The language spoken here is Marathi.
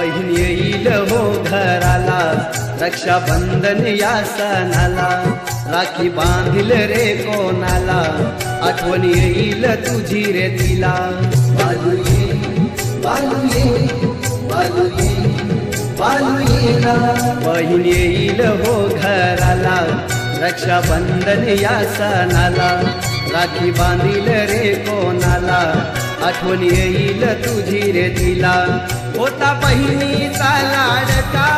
बहीण येईल हो घराला, रक्षाबंधन या सणाला, राखी बांधील रे कोणाला, आठवण येईल तुझी रे तिला. बालू ये, बालू ये, बालू ये, बालू ये ना. बहीण येईल हो घराला, रक्षाबंधन या सणाला, राखी बांधील रे कोणाला, आठवण येईल तुझी रे तिला. होता बहिणीचा लाडका